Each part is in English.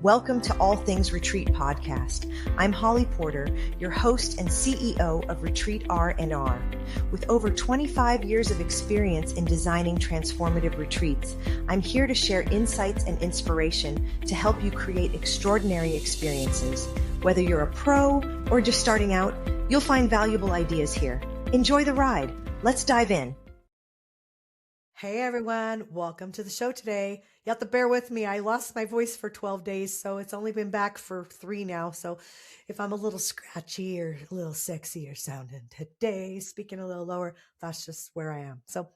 Welcome to All Things Retreat Podcast. I'm Holly Porter, your host and CEO of Retreat R&R. With over 25 years of experience in designing transformative retreats, I'm here to share insights and inspiration to help you create extraordinary experiences. Whether you're a pro or just starting out, you'll find valuable ideas here. Enjoy the ride. Let's dive in. Hey everyone, welcome to the show today. You have to bear with me. I lost my voice for 12 days, so it's only been back for 3 now. So if I'm a little scratchy or a little sexy or sounding today, speaking a little lower, that's just where I am. So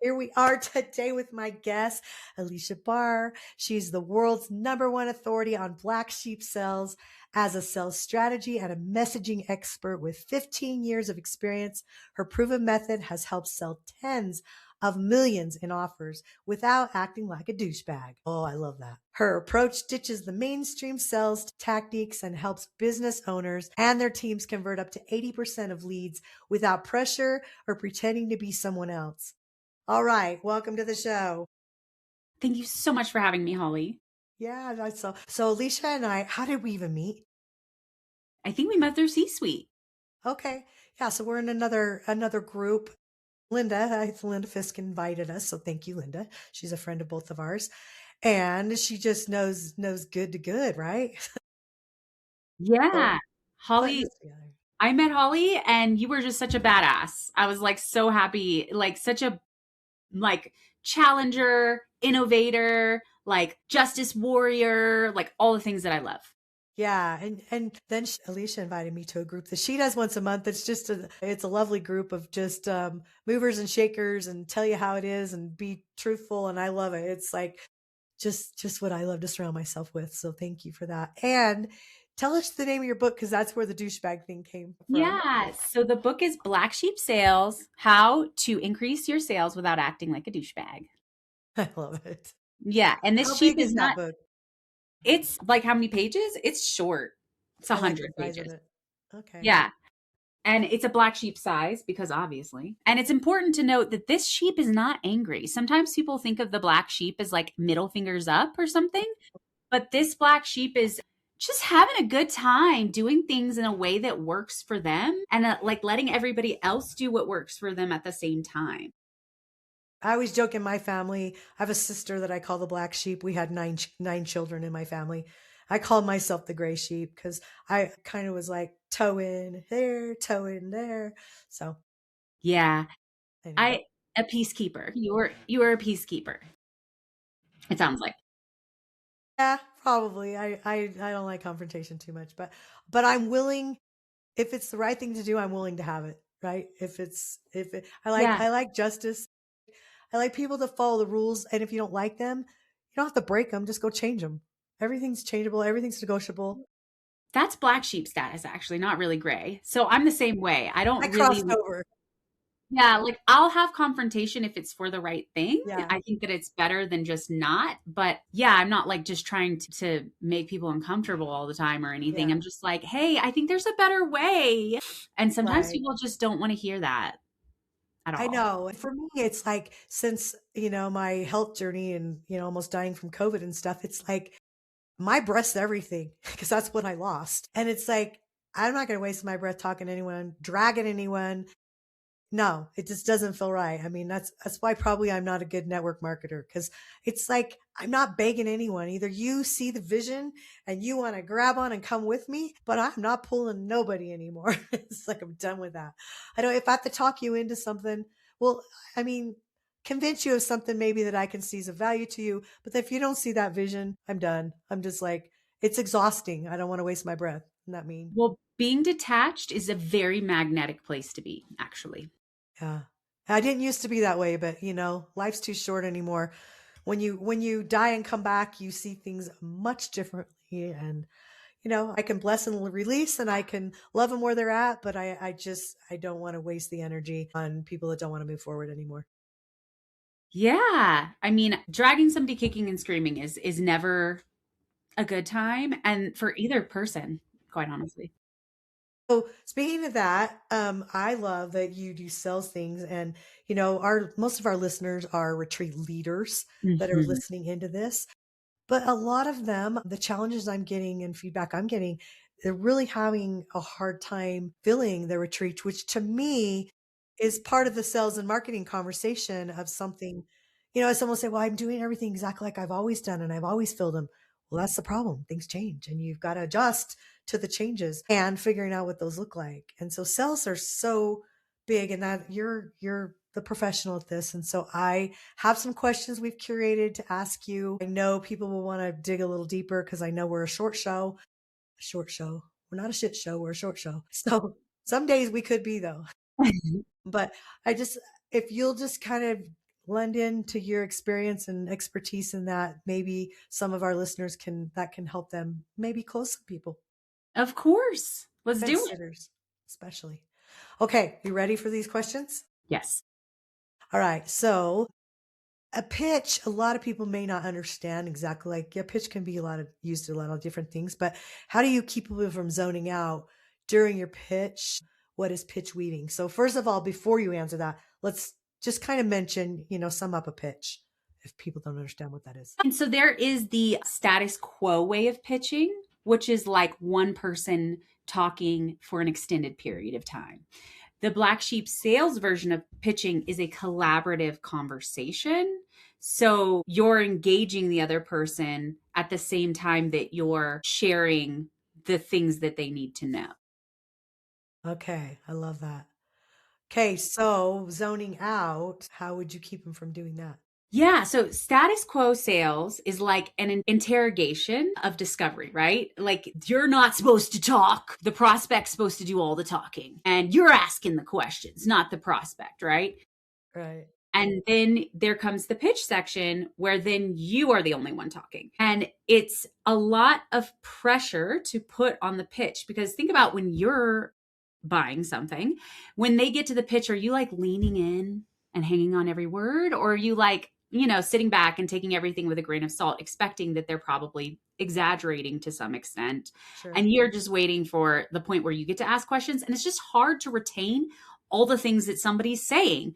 here we are today with my guest, Aleasha Bahr. She's the world's #1 authority on black sheep sales as a sales strategy and a messaging expert with 15 years of experience. Her proven method has helped sell tens of millions in offers without acting like a douchebag. Oh, I love that. Her approach ditches the mainstream sales tactics and helps business owners and their teams convert up to 80% of leads without pressure or pretending to be someone else. All right, welcome to the show. Thank you so much for having me, Holly. Yeah, that's so Aleasha and I, how did we even meet? I think we met through C-Suite. Okay. Yeah, so we're in another group. Linda Fisk invited us. So thank you, Linda. She's a friend of both of ours. And she just knows good to good, right? Yeah. So, Holly, I met Holly and you were just such a badass. I was like so happy, like such a challenger, innovator, like justice warrior, like all the things that I love. Yeah. And then Aleasha invited me to a group that she does once a month. It's just it's a lovely group of just movers and shakers and tell you how it is and be truthful. And I love it. It's like just what I love to surround myself with. So thank you for that. And tell us the name of your book, because that's where the douchebag thing came from. Yeah. So the book is Black Sheep Sales, How to Increase Your Sales Without Acting Like a Douchebag. I love it. Yeah. And this sheep is not, book? It's like how many pages? It's short. It's 100 pages. Okay. Yeah. And it's a black sheep size because obviously. And it's important to note that this sheep is not angry. Sometimes people think of the black sheep as like middle fingers up or something. But this black sheep is just having a good time doing things in a way that works for them and like letting everybody else do what works for them at the same time. I always joke in my family, I have a sister that I call the black sheep. We had nine children in my family. I call myself the gray sheep because I kind of was like toe in here, toe in there. So yeah, anyway. A peacekeeper. You are a peacekeeper. It sounds like. Yeah, probably. I don't like confrontation too much, but I'm willing, if it's the right thing to do, I'm willing to have it. Right? I like justice. I like people to follow the rules. And if you don't like them, you don't have to break them. Just go change them. Everything's changeable. Everything's negotiable. That's black sheep status, actually, not really gray. So I'm the same way. I crossed over. Yeah, like I'll have confrontation if it's for the right thing. Yeah. I think that it's better than just not. But yeah, I'm not like just trying to make people uncomfortable all the time or anything. Yeah. I'm just like, hey, I think there's a better way. And sometimes people just don't want to hear that at all. I know. For me, it's like since, my health journey and, almost dying from COVID and stuff, it's like my breath's everything because that's what I lost. And it's like, I'm not going to waste my breath talking to anyone, dragging anyone. No, it just doesn't feel right. I mean, that's why probably I'm not a good network marketer, because it's like I'm not begging anyone. Either you see the vision and you want to grab on and come with me, but I'm not pulling nobody anymore. It's like I'm done with that. I know if I have to talk you into something, well, I mean, convince you of something maybe that I can see as a value to you. But if you don't see that vision, I'm done. I'm just like, it's exhausting. I don't want to waste my breath. Isn't that mean? Well, being detached is a very magnetic place to be, actually. Yeah. I didn't used to be that way, but life's too short anymore. When you die and come back, you see things much differently. And, I can bless and release and I can love them where they're at, but I don't want to waste the energy on people that don't want to move forward anymore. Yeah. I mean, dragging somebody kicking and screaming is never a good time. And for either person, quite honestly. So speaking of that, I love that you do sales things, and most of our listeners are retreat leaders that are listening into this. But a lot of them, the challenges I'm getting and feedback I'm getting, they're really having a hard time filling the retreat, which to me is part of the sales and marketing conversation of something, someone will say, well, I'm doing everything exactly like I've always done and I've always filled them. Well, that's the problem. Things change and you've got to adjust to the changes and figuring out what those look like. And so sales are so big, and that you're the professional at this. And so I have some questions we've curated to ask you. I know people will want to dig a little deeper because I know we're a short show. A short show. We're not a shit show. We're a short show. So some days we could be, though. But if you'll just kind of lend into your experience and expertise in that, maybe some of our listeners can help them maybe close some people. Of course. Let's do it. Sitters, especially. Okay. You ready for these questions? Yes. All right. So a pitch, a lot of people may not understand exactly. Like, yeah, pitch can be used to a lot of different things, but how do you keep people from zoning out during your pitch? What is pitch weaving? So first of all, before you answer that, let's just kind of mention, sum up a pitch if people don't understand what that is. And so there is the status quo way of pitching, which is like one person talking for an extended period of time. The black sheep sales version of pitching is a collaborative conversation. So you're engaging the other person at the same time that you're sharing the things that they need to know. Okay. I love that. Okay. So zoning out, how would you keep them from doing that? Yeah. So status quo sales is like an interrogation of discovery, right? Like, you're not supposed to talk. The prospect's supposed to do all the talking, and you're asking the questions, not the prospect, right? Right. And then there comes the pitch section where then you are the only one talking. And it's a lot of pressure to put on the pitch, because think about when you're buying something, when they get to the pitch, are you like leaning in and hanging on every word? Or are you like, sitting back and taking everything with a grain of salt, expecting that they're probably exaggerating to some extent? Sure. And you're just waiting for the point where you get to ask questions. And it's just hard to retain all the things that somebody's saying.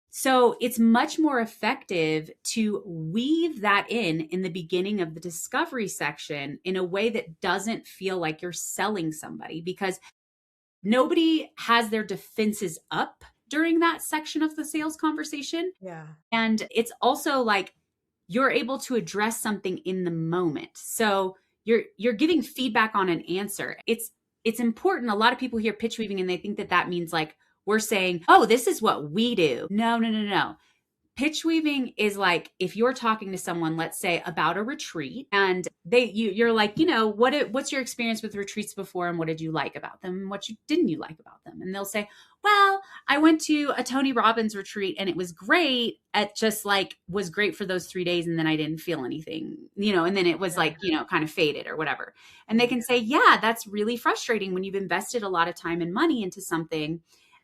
So it's much more effective to weave that in the beginning of the discovery section in a way that doesn't feel like you're selling somebody, because nobody has their defenses up during that section of the sales conversation. Yeah. And it's also like you're able to address something in the moment. So you're giving feedback on an answer. It's important. A lot of people hear pitch weaving and they think that means like we're saying, oh, this is what we do. No. Pitch weaving is like if you're talking to someone, let's say about a retreat, and you're like, what's your experience with retreats before, and what did you like about them, and what didn't you like about them? And they'll say, well, I went to a Tony Robbins retreat and it was great. It just like was great for those 3 days, and then I didn't feel anything, and then it was like, kind of faded or whatever. And they can say, yeah, that's really frustrating when you've invested a lot of time and money into something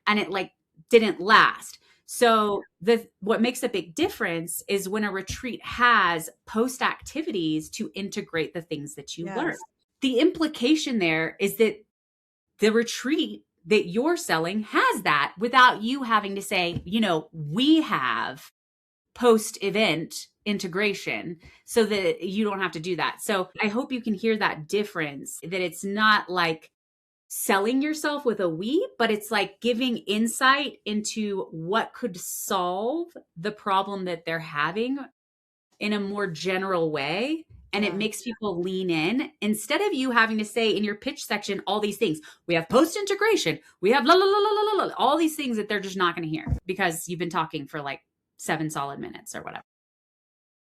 and it like didn't last. So what makes a big difference is when a retreat has post activities to integrate the things that you learned. The implication there is that the retreat that you're selling has that without you having to say, we have post event integration so that you don't have to do that. So I hope you can hear that difference, that it's not like selling yourself with a we, but it's like giving insight into what could solve the problem that they're having in a more general way. And it makes people lean in instead of you having to say in your pitch section all these things. We have post integration. We have all these things that they're just not going to hear because you've been talking for like 7 solid minutes or whatever.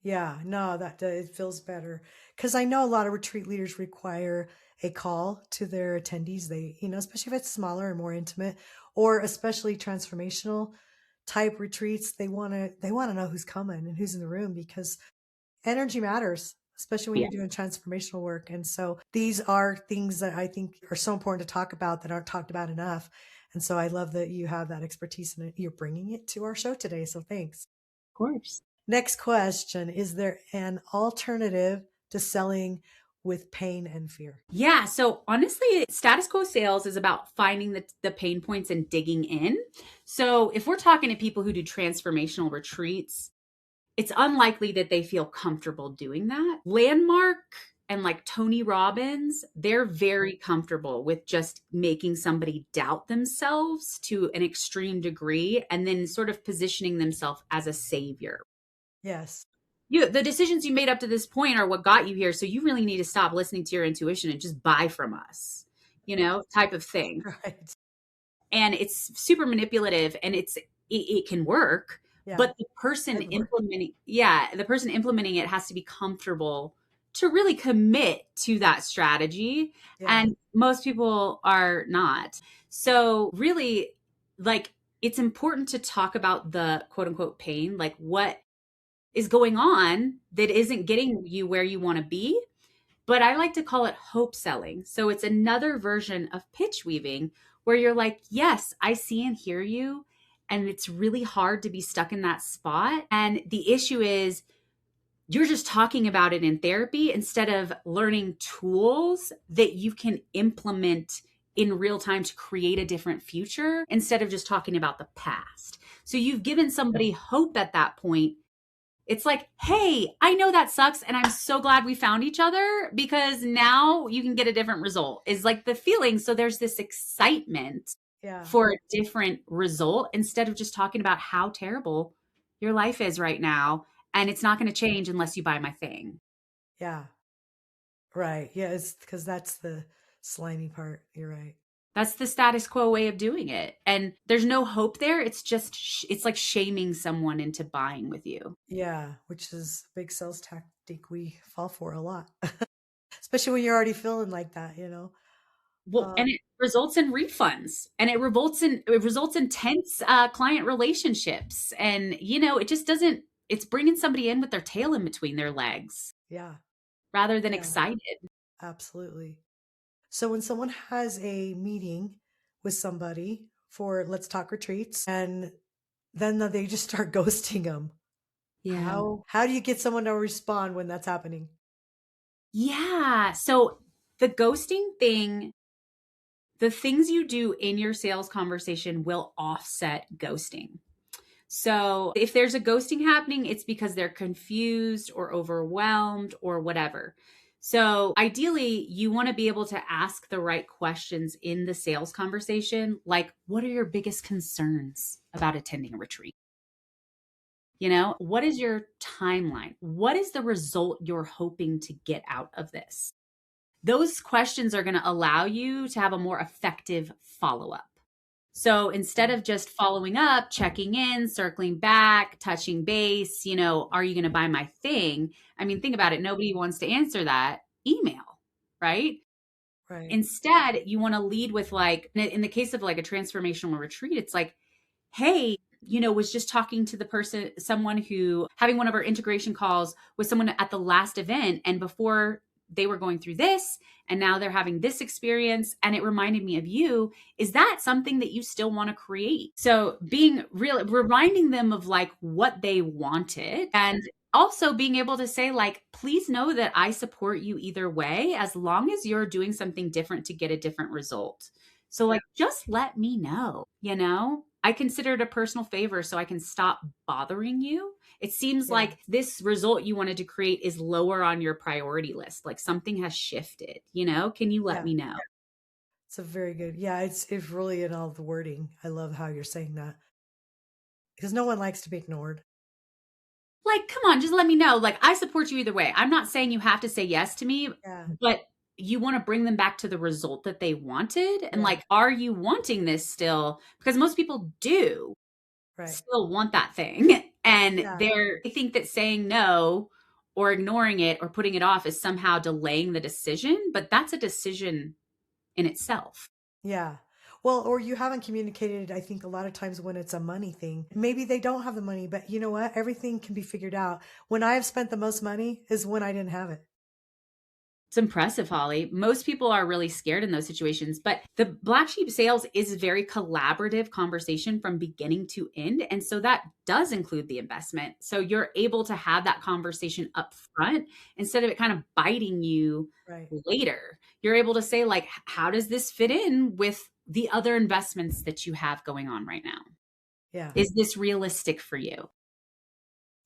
Yeah, no, it feels better because I know a lot of retreat leaders require a call to their attendees. They, especially if it's smaller and more intimate, or especially transformational type retreats, they want to know who's coming and who's in the room, because energy matters, especially when you're doing transformational work. And so these are things that I think are so important to talk about that aren't talked about enough. And so I love that you have that expertise and you're bringing it to our show today. So thanks. Of course. Next question. Is there an alternative to selling with pain and fear? Yeah. So honestly, status quo sales is about finding the pain points and digging in. So if we're talking to people who do transformational retreats, it's unlikely that they feel comfortable doing that. Landmark and like Tony Robbins, they're very comfortable with just making somebody doubt themselves to an extreme degree and then sort of positioning themselves as a savior. Yes. The decisions you made up to this point are what got you here. So you really need to stop listening to your intuition and just buy from us, type of thing. Right. And it's super manipulative, and it can work, but the person implementing it has to be comfortable to really commit to that strategy. Yeah. And most people are not. So really, like, it's important to talk about the quote unquote pain, like what is going on that isn't getting you where you want to be. But I like to call it hope selling. So it's another version of pitch weaving where you're like, yes, I see and hear you. And it's really hard to be stuck in that spot. And the issue is you're just talking about it in therapy instead of learning tools that you can implement in real time to create a different future instead of just talking about the past. So you've given somebody hope at that point. It's like, hey, I know that sucks, and I'm so glad we found each other because now you can get a different result, is like the feeling. So there's this excitement for a different result instead of just talking about how terrible your life is right now. And it's not going to change unless you buy my thing. Yeah. Right. Yeah. It's because that's the slimy part. You're right. That's the status quo way of doing it. And there's no hope there. It's just, it's like shaming someone into buying with you. Yeah. Which is a big sales tactic we fall for a lot, especially when you're already feeling like that, Well, and it results in refunds, and it results in tense client relationships. And, it just doesn't, it's bringing somebody in with their tail in between their legs. Yeah. Rather than excited. Absolutely. So when someone has a meeting with somebody for Let's Talk retreats, and then they just start ghosting them. Yeah. How do you get someone to respond when that's happening? Yeah. So the ghosting thing, the things you do in your sales conversation will offset ghosting. So if there's a ghosting happening, it's because they're confused or overwhelmed or whatever. So ideally, you want to be able to ask the right questions in the sales conversation, like, what are your biggest concerns about attending a retreat? What is your timeline? What is the result you're hoping to get out of this? Those questions are going to allow you to have a more effective follow-up. So instead of just following up, checking in, circling back, touching base, are you going to buy my thing? I mean, think about it. Nobody wants to answer that email, right? Right. Instead, you want to lead with, like, in the case of like a transformational retreat, it's like, hey, was just talking to someone who having one of our integration calls with someone at the last event. And before they were going through this, and now they're having this experience, and it reminded me of you. Is that something that you still want to create? So being real, reminding them of like what they wanted, and also being able to say, like, please know that I support you either way, as long as you're doing something different to get a different result. So like, just let me know, I consider it a personal favor so I can stop bothering you. It seems like this result you wanted to create is lower on your priority list. Like something has shifted, can you let me know? It's a very good, it's really in all the wording. I love how you're saying that because no one likes to be ignored. Like, come on, just let me know. Like, I support you either way. I'm not saying you have to say yes to me, but you want to bring them back to the result that they wanted. And like, are you wanting this still? Because most people do still want that thing. And they think that saying no or ignoring it or putting it off is somehow delaying the decision, but that's a decision in itself. Yeah. Well, or you haven't communicated, I think a lot of times when it's a money thing, maybe they don't have the money, but you know what? Everything can be figured out. When I have spent the most money is when I didn't have it. It's impressive, Holly. Most people are really scared in those situations, but the black sheep sales is a very collaborative conversation from beginning to end. And so that does include the investment. So you're able to have that conversation up front instead of it kind of biting you later. You're able to say, like, how does this fit in with the other investments that you have going on right now? Yeah. Is this realistic for you?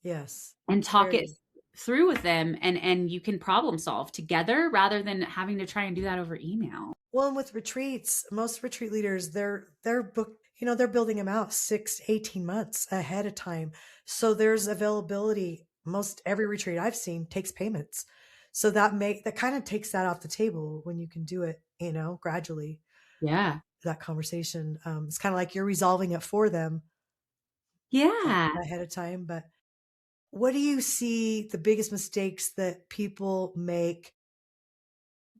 Yes. and talk it Very. through with them, and you can problem solve together rather than having to try and do that over email. Well, and with retreats, most retreat leaders, they're booked, they're building them out 6 to 18 months ahead of time. So there's availability. Most every retreat I've seen takes payments. So that kind of takes that off the table when you can do it, gradually. Yeah. That conversation. It's kind of like you're resolving it for them Yeah. ahead of time. But what do you see the biggest mistakes that people make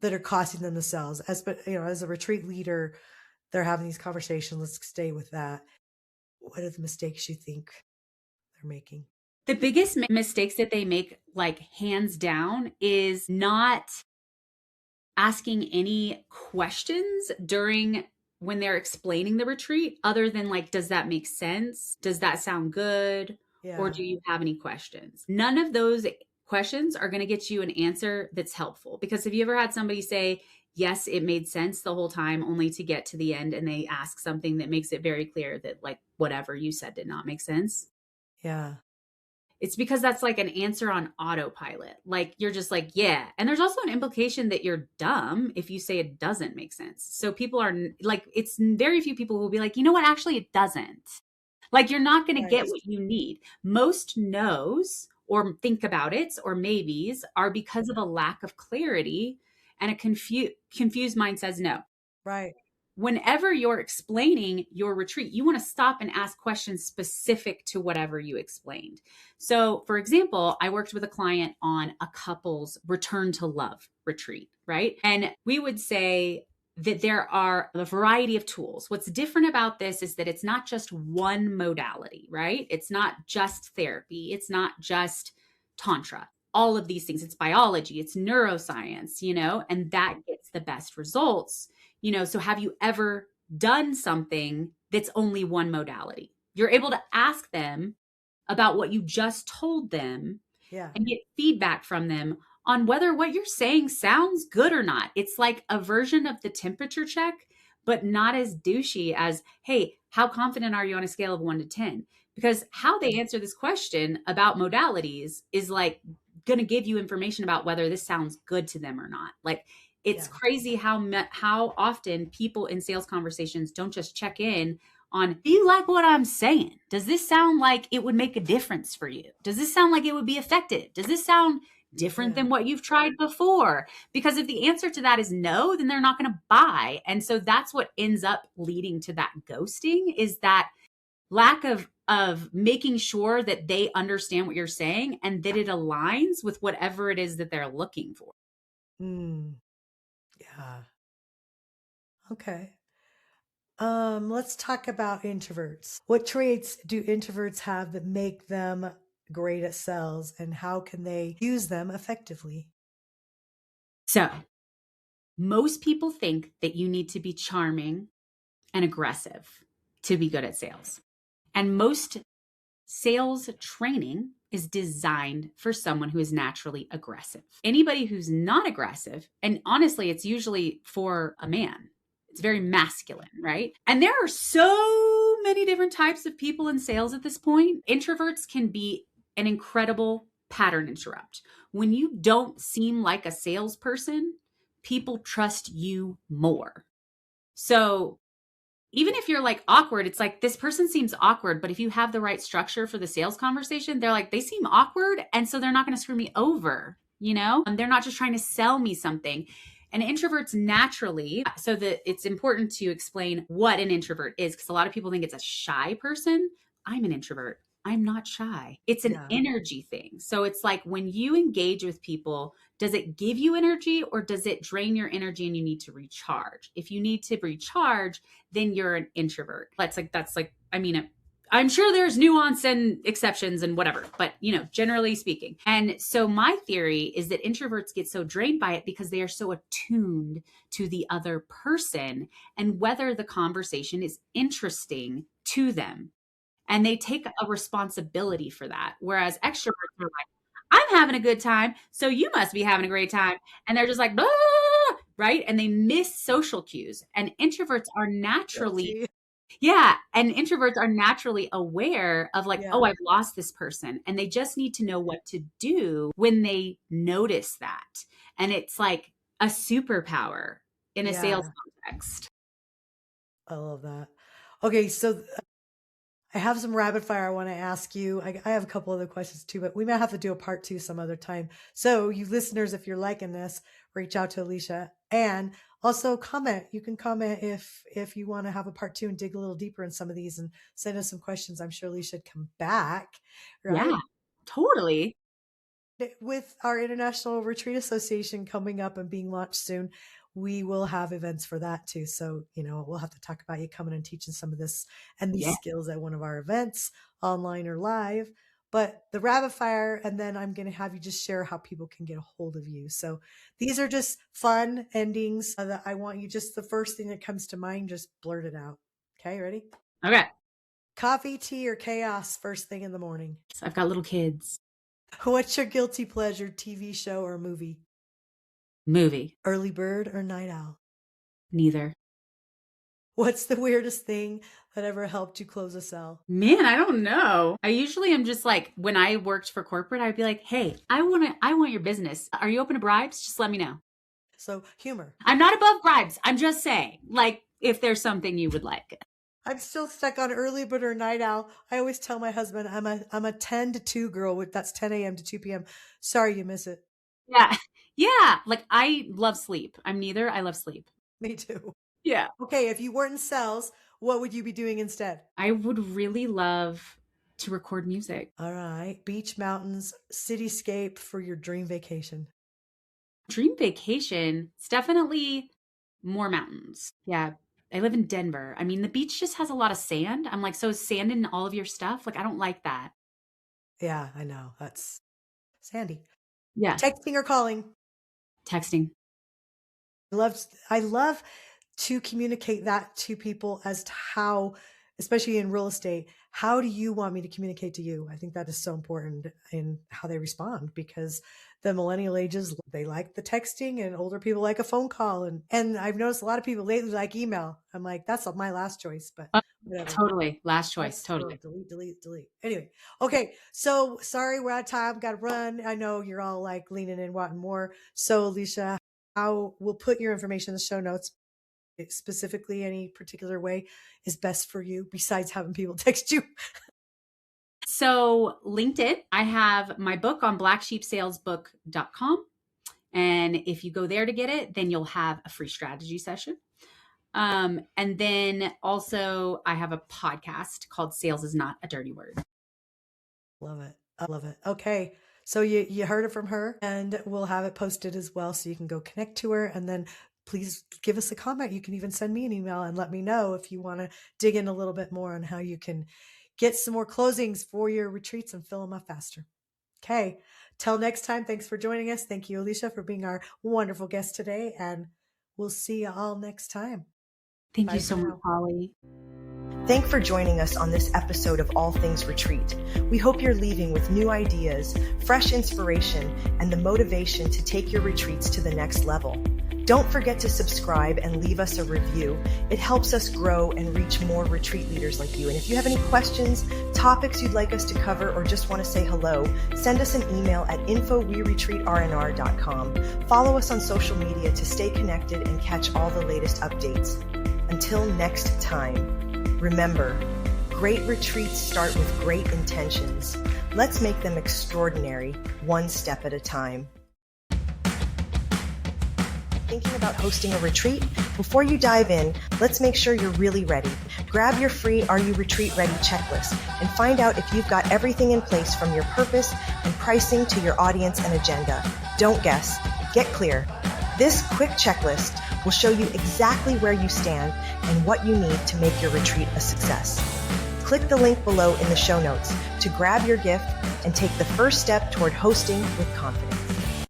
that are costing them the sales? As a retreat leader, they're having these conversations. Let's stay with that. What are the mistakes you think they're making? The biggest mistakes that they make, like hands down, is not asking any questions during when they're explaining the retreat, other than like, does that make sense? Does that sound good? Or Yeah. do you have any questions? None of those questions are going to get you an answer that's helpful. Because have you ever had somebody say, yes, it made sense the whole time, only to get to the end and they ask something that makes it very clear that like whatever you said did not make sense? Yeah. It's because that's like an answer on autopilot. Like you're just like, yeah. And there's also an implication that you're dumb if you say it doesn't make sense. So people are like, it's very few people who will be like, you know what? Actually, it doesn't. Like you're not going to get Right. what you need. Most no's or think about it or maybes are because of a lack of clarity, and a confused mind says no. Right. Whenever you're explaining your retreat, you want to stop and ask questions specific to whatever you explained. So, for example, I worked with a client on a couple's return to love retreat, right? And we would say that there are a variety of tools. What's different about this is that it's not just one modality, right? It's not just therapy. It's not just tantra. All of these things. It's biology, it's neuroscience, and that gets the best results. So have you ever done something that's only one modality? You're able to ask them about what you just told them Yeah. and get feedback from them on whether what you're saying sounds good or not. It's like a version of the temperature check, but not as douchey as, hey, how confident are you on a scale of 1 to 10? Because how they answer this question about modalities is like going to give you information about whether this sounds good to them or not. Like, it's crazy how often people in sales conversations don't just check in on, do you like what I'm saying? Does this sound like it would make a difference for you? Does this sound like it would be effective? Does this sound different than what you've tried before? Because if the answer to that is no, then they're not going to buy. And so that's what ends up leading to that ghosting, is that lack of making sure that they understand what you're saying and that it aligns with whatever it is that they're looking for. Yeah. Okay. Let's talk about introverts. What traits do introverts have that make them great at sales, and how can they use them effectively? So, most people think that you need to be charming and aggressive to be good at sales. And most sales training is designed for someone who is naturally aggressive. Anybody who's not aggressive, and honestly, it's usually for a man. It's very masculine, right? And there are so many different types of people in sales at this point. Introverts can be an incredible pattern interrupt. When you don't seem like a salesperson, people trust you more. So even if you're like awkward, it's like, this person seems awkward, but if you have the right structure for the sales conversation, they're like, they seem awkward, and so they're not going to screw me over, And they're not just trying to sell me something. And introverts naturally, so that it's important to explain what an introvert is, because a lot of people think it's a shy person. I'm an introvert. I'm not shy. It's an energy thing. So it's like, when you engage with people, does it give you energy or does it drain your energy and you need to recharge? If you need to recharge, then you're an introvert. I'm sure there's nuance and exceptions and whatever, but generally speaking. And so my theory is that introverts get so drained by it because they are so attuned to the other person and whether the conversation is interesting to them. And they take a responsibility for that. Whereas extroverts are like, I'm having a good time, so you must be having a great time. And they're just like, right? And they miss social cues. And introverts are naturally, Yeah. And introverts are naturally aware of like, Yeah. oh, I've lost this person. And they just need to know what to do when they notice that. And it's like a superpower in a sales context. I love that. Okay. So I have some rapid fire I want to ask you. I have a couple other questions too, but we might have to do a part 2 some other time. So you listeners, if you're liking this, reach out to Aleasha and also comment. You can comment if you want to have a part 2 and dig a little deeper in some of these and send us some questions. I'm sure Aleasha would come back. Right? Yeah, totally. With our International Retreat Association coming up and being launched soon, we will have events for that too. So, we'll have to talk about you coming and teaching some of this and these skills at one of our events, online or live. But the rapid fire, and then I'm going to have you just share how people can get a hold of you. So these are just fun endings that I want you, just the first thing that comes to mind, just blurt it out. Okay, ready? Okay. Coffee, tea, or chaos first thing in the morning? So I've got little kids. What's your guilty pleasure TV show or movie? Movie. Early bird or night owl? Neither. What's the weirdest thing that ever helped you close a sale? Man, I don't know. I usually am just like, when I worked for corporate, I'd be like, hey, I want your business. Are you open to bribes? Just let me know. So humor. I'm not above bribes. I'm just saying, like, if there's something you would like. I'm still stuck on early bird or night owl. I always tell my husband I'm a 10 to 2 girl. That's 10 a.m. to 2 p.m. Sorry you miss it. Yeah. Yeah. Like, I love sleep. I'm neither. I love sleep. Me too. Yeah. Okay. If you weren't in sales, what would you be doing instead? I would really love to record music. All right. Beach, mountains, cityscape for your dream vacation. Dream vacation. It's definitely more mountains. Yeah. I live in Denver. I mean, the beach just has a lot of sand. I'm like, so is sand in all of your stuff? Like, I don't like that. Yeah, I know. That's sandy. Yeah. Texting or calling? Texting. I love to communicate that to people as to how, especially in real estate, how do you want me to communicate to you? I think that is so important in how they respond, because the millennial ages, they like the texting, and older people like a phone call. And I've noticed a lot of people lately like email. I'm like, that's my last choice, but whatever. Totally. Last choice. Totally. Delete. Anyway. Okay. So sorry, we're out of time. Got to run. I know you're all like leaning in, wanting more. So Aleasha, we'll put your information in the show notes. Specifically, any particular way is best for you besides having people text you? So LinkedIn, I have my book on blacksheepsalesbook.com. And if you go there to get it, then you'll have a free strategy session. And then also I have a podcast called Sales is Not a Dirty Word. Love it. I love it. Okay. So you heard it from her, and we'll have it posted as well, so you can go connect to her, and then please give us a comment. You can even send me an email and let me know if you want to dig in a little bit more on how you can get some more closings for your retreats and fill them up faster. Okay. Till next time, thanks for joining us. Thank you, Aleasha, for being our wonderful guest today, and we'll see you all next time. Thank you so much, Holly. Thanks for joining us on this episode of All Things Retreat. We hope you're leaving with new ideas, fresh inspiration, and the motivation to take your retreats to the next level. Don't forget to subscribe and leave us a review. It helps us grow and reach more retreat leaders like you. And if you have any questions, topics you'd like us to cover, or just want to say hello, send us an email at info@weretreatrnr.com. Follow us on social media to stay connected and catch all the latest updates. Until next time, remember, great retreats start with great intentions. Let's make them extraordinary, one step at a time. Thinking about hosting a retreat? Before you dive in, let's make sure you're really ready. Grab your free Are You Retreat Ready checklist and find out if you've got everything in place, from your purpose and pricing to your audience and agenda. Don't guess. Get clear. This quick checklist will show you exactly where you stand and what you need to make your retreat a success. Click the link below in the show notes to grab your gift and take the first step toward hosting with confidence.